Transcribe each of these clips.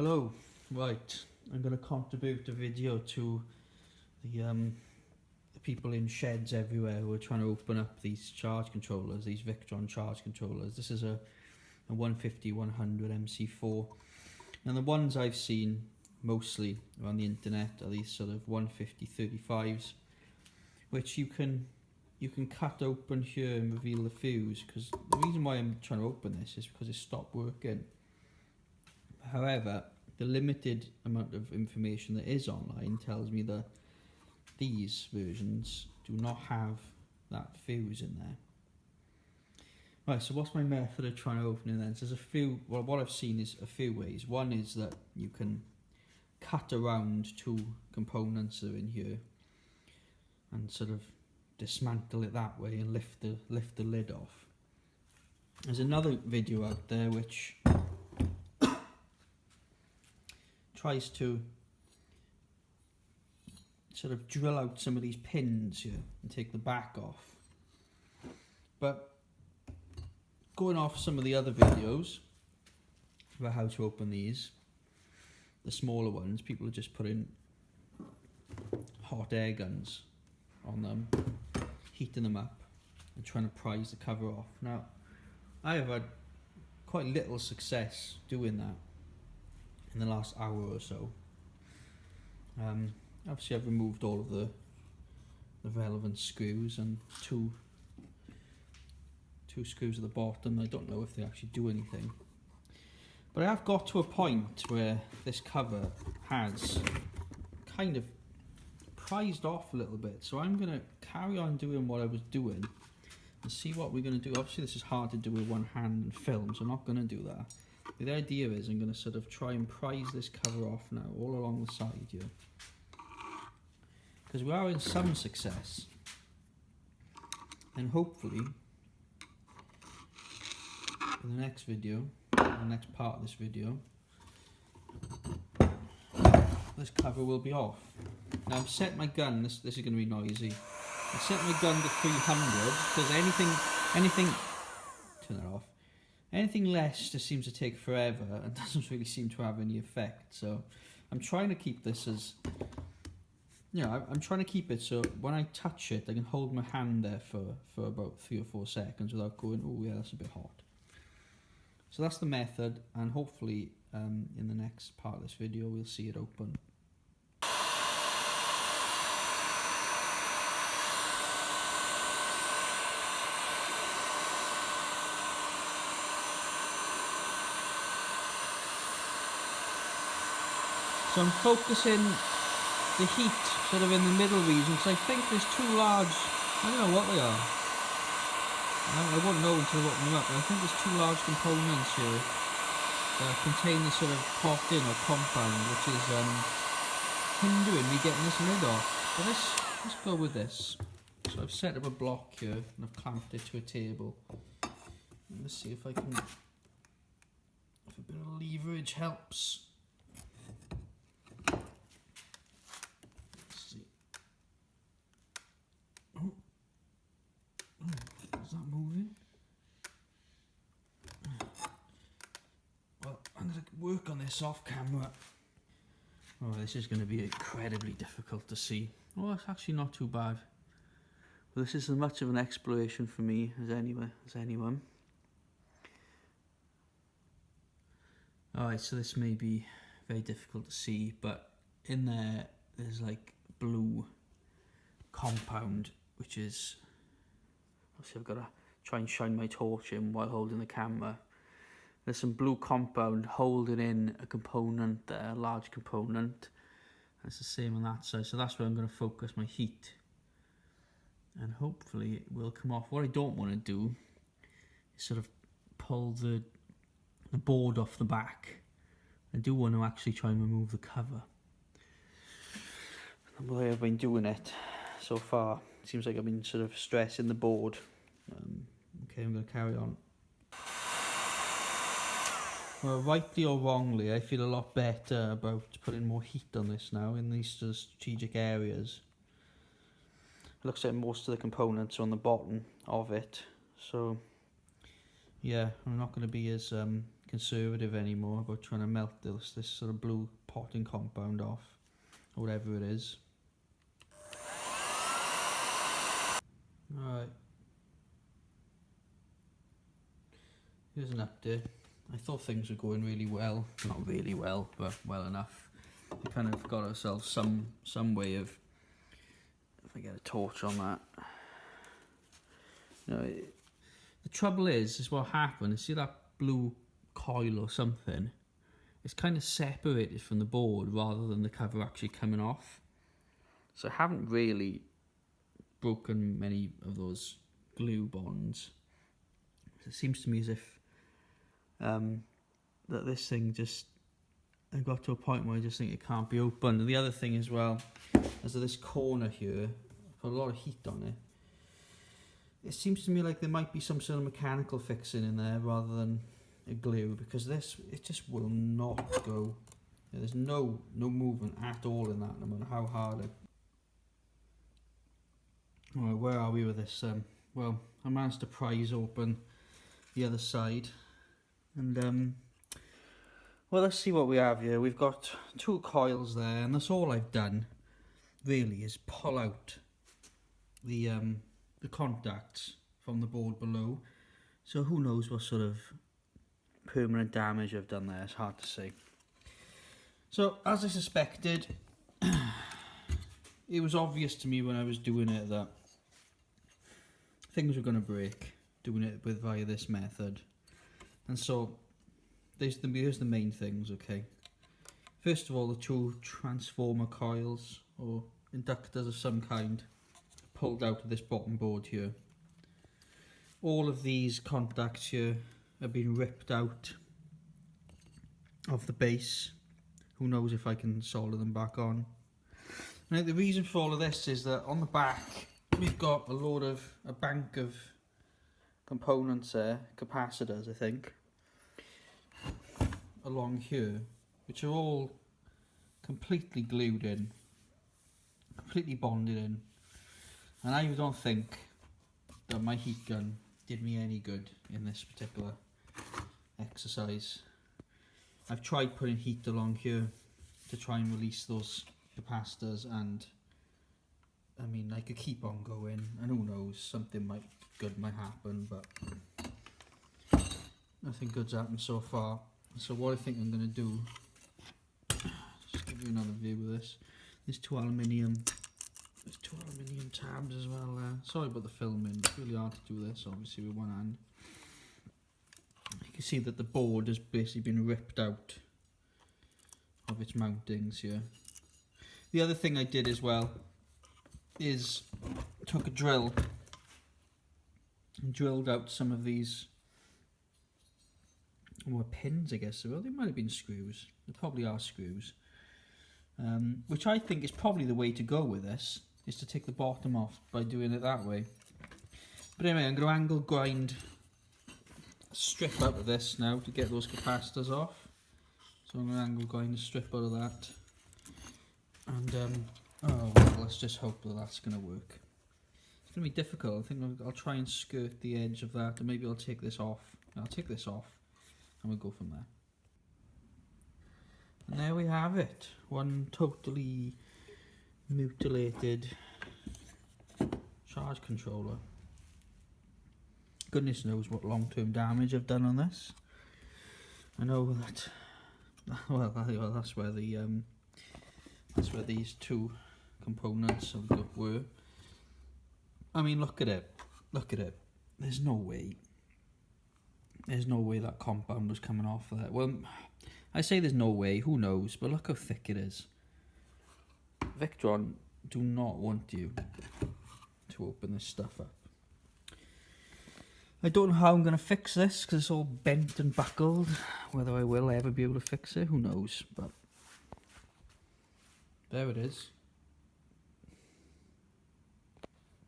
Hello, right, I'm going to contribute a video to the people in sheds everywhere who are trying to open up these charge controllers, these Victron charge controllers. This is a 150-100 MC4, and the ones I've seen mostly on the internet are these sort of 150-35s, which you can cut open here and reveal the fuse, because the reason why I'm trying to open this is because it stopped working. However, the limited amount of information that is online tells me that these versions do not have that fuse in there. Right, so what's my method of trying to open it then? So there's a few, well, what I've seen is a few ways. One is that you can cut around two components that are in here and sort of dismantle it that way and lift the lid off. There's another video out there which tries to sort of drill out some of these pins here and take the back off. But going off some of the other videos about how to open these, the smaller ones, people are just putting hot air guns on them, heating them up and trying to prise the cover off. Now, I have had quite little success doing that in the last hour or so. Obviously I've removed all of the relevant screws and two screws at the bottom. I don't know if they actually do anything, but I have got to a point where this cover has kind of prized off a little bit, so I'm going to carry on doing what I was doing and see what we're going to do. Obviously this is hard to do with one hand and film, so I'm not going to do that. But the idea is I'm going to sort of try and prise this cover off now all along the side here, because we are in some success, and hopefully in the next video, the next part of this video, this cover will be off. Now I've set my gun, this is going to be noisy, I've set my gun to 300 because anything, turn that off, anything less just seems to take forever and doesn't really seem to have any effect. So I'm trying to keep this as, you know, I'm trying to keep it so when I touch it I can hold my hand there for about 3 or 4 seconds without going, oh yeah, that's a bit hot. So that's the method, and hopefully in the next part of this video we'll see it open. So I'm focusing the heat sort of in the middle region, because I think there's two large, I don't know what they are, I won't know until I open them up, but I think there's two large components here that contain this sort of pot-in or compound, which is hindering me getting this lid off. But let's go with this. So I've set up a block here and I've clamped it to a table. Let's see if I can, if a bit of leverage helps. Let's see. Oh. Is that moving? Well, I'm going to work on this off camera. Oh, this is going to be incredibly difficult to see. Oh, it's actually not too bad. Well, this is as much of an exploration for me as anyone. Alright, so this may be very difficult to see, but in there's like blue compound, which is, obviously I've got to try and shine my torch in while holding the camera. There's some blue compound holding in a component there, a large component. It's the same on that side, so that's where I'm going to focus my heat. And hopefully it will come off. What I don't want to do is sort of pull the board off the back. I do want to actually try and remove the cover. The way I've been doing it so far, it seems like I've been sort of stressing the board. Okay, I'm going to carry on. Well, rightly or wrongly, I feel a lot better about putting more heat on this now in these sort of strategic areas. It looks like most of the components are on the bottom of it, so yeah, I'm not going to be as conservative anymore about trying to melt this sort of blue potting compound off, or whatever it is. Alright. Here's an update. I thought things were going really well. Not really well, but well enough. We kind of got ourselves some way of... If I get a torch on that. You know, the trouble is what happened. You see that blue coil or something? It's kind of separated from the board rather than the cover actually coming off. So I haven't really broken many of those glue bonds. It seems to me as if that this thing just... I got to a point where I just think it can't be opened. And the other thing as well is that this corner here, I put a lot of heat on it. It seems to me like there might be some sort of mechanical fixing in there rather than a glue, because this, it just will not go. There's no movement at all in that, no matter how hard it... Alright, where are we with this? Well, I managed to prise open the other side, and well, let's see what we have here. We've got 2 coils there, and that's all I've done really is pull out the contacts from the board below. So who knows what sort of permanent damage I've done there. It's hard to say. So as I suspected, it was obvious to me when I was doing it that things were going to break doing it via this method. And so here's the main things, okay. First of all, the 2 transformer coils or inductors of some kind pulled out of this bottom board here. All of these contacts here have been ripped out of the base. Who knows if I can solder them back on. Now the reason for all of this is that on the back we've got a bank of components there, capacitors I think, along here, which are all completely glued in, completely bonded in, and I don't think that my heat gun did me any good in this particular exercise. I've tried putting heat along here to try and release those capacitors, and I mean I could keep on going, and who knows, something good might happen, but nothing good's happened so far. So what I think I'm going to do, just give you another view of this. There's two aluminium tabs as well there. Sorry about the filming, it's really hard to do this obviously with one hand. You can see that the board has basically been ripped out of its mountings here. The other thing I did as well is took a drill and drilled out some of these pins, I guess. Well, they might have been screws. They probably are screws. Which I think is probably the way to go with this, is to take the bottom off by doing it that way. But anyway, I'm going to angle grind a strip out of this now to get those capacitors off. So I'm going to angle grind a strip out of that. And, oh well, let's just hope that that's going to work. It's going to be difficult. I think I'll try and skirt the edge of that, and maybe I'll take this off. I'll take this off, and we'll go from there. And there we have it. One totally mutilated charge controller. Goodness knows what long-term damage I've done on this. I know that. Well, that's where these 2 components were. I mean, look at it. Look at it. There's no way that compound was coming off of that. Well, I say there's no way, who knows, but look how thick it is. Victron do not want you to open this stuff up. I don't know how I'm going to fix this, because it's all bent and buckled. Whether I will ever be able to fix it, who knows, but there it is.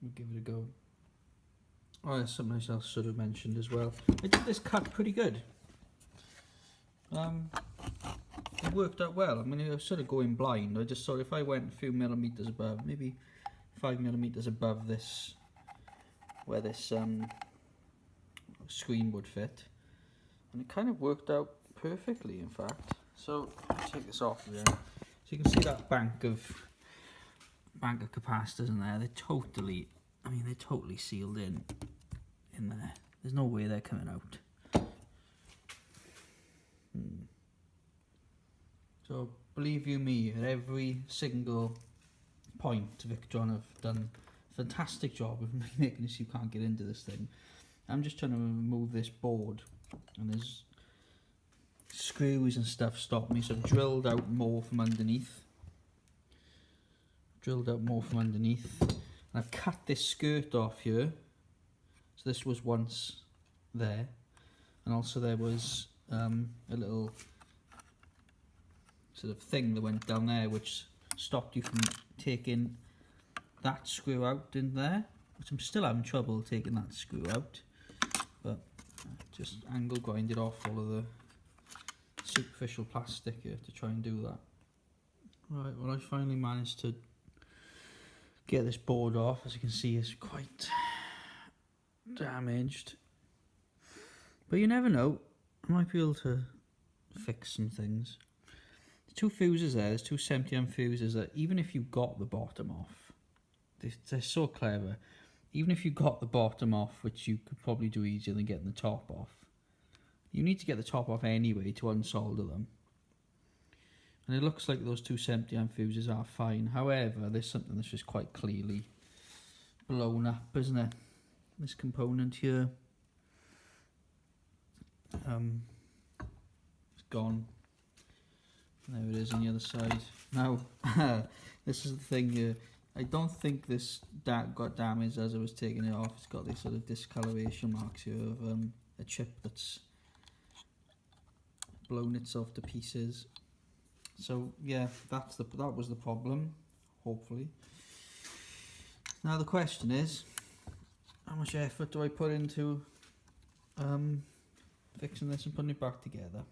We'll give it a go. Oh, there's something else I should have mentioned as well. I did this cut pretty good. It worked out well. I mean, I was sort of going blind. I just thought if I went a few millimeters above, maybe 5 millimeters above this, where this screen would fit, and it kind of worked out perfectly, in fact. So take this off again. So you can see that bank of capacitors in there. They're totally, I mean, they're totally sealed in there. There's no way they're coming out. So believe you me, at every single point, Victron have done a fantastic job of making it so you can't get into this thing. I'm just trying to remove this board, and there's screws and stuff stop me, so I've drilled out more from underneath. And I've cut this skirt off here. So this was once there, and also there was a little sort of thing that went down there which stopped you from taking that screw out in there, which I'm still having trouble taking that screw out, but just angle grinded off all of the superficial plastic here to try and do that. Right, well, I finally managed to get this board off. As you can see, it's quite damaged, but you never know, I might be able to fix some things. There's two fuses there, there's two 70 fuses that even if you got the bottom off, they're so clever, even if you got the bottom off, which you could probably do easier than getting the top off, you need to get the top off anyway to unsolder them. And it looks like those two 70 fuses are fine. However, there's something that's just quite clearly blown up, isn't it? This component here, it's gone. There it is on the other side. Now, this is the thing here. I don't think this got damaged as I was taking it off. It's got these sort of discoloration marks here of a chip that's blown itself to pieces. So yeah, that was the problem, hopefully. Now the question is, how much effort do I put into fixing this and putting it back together?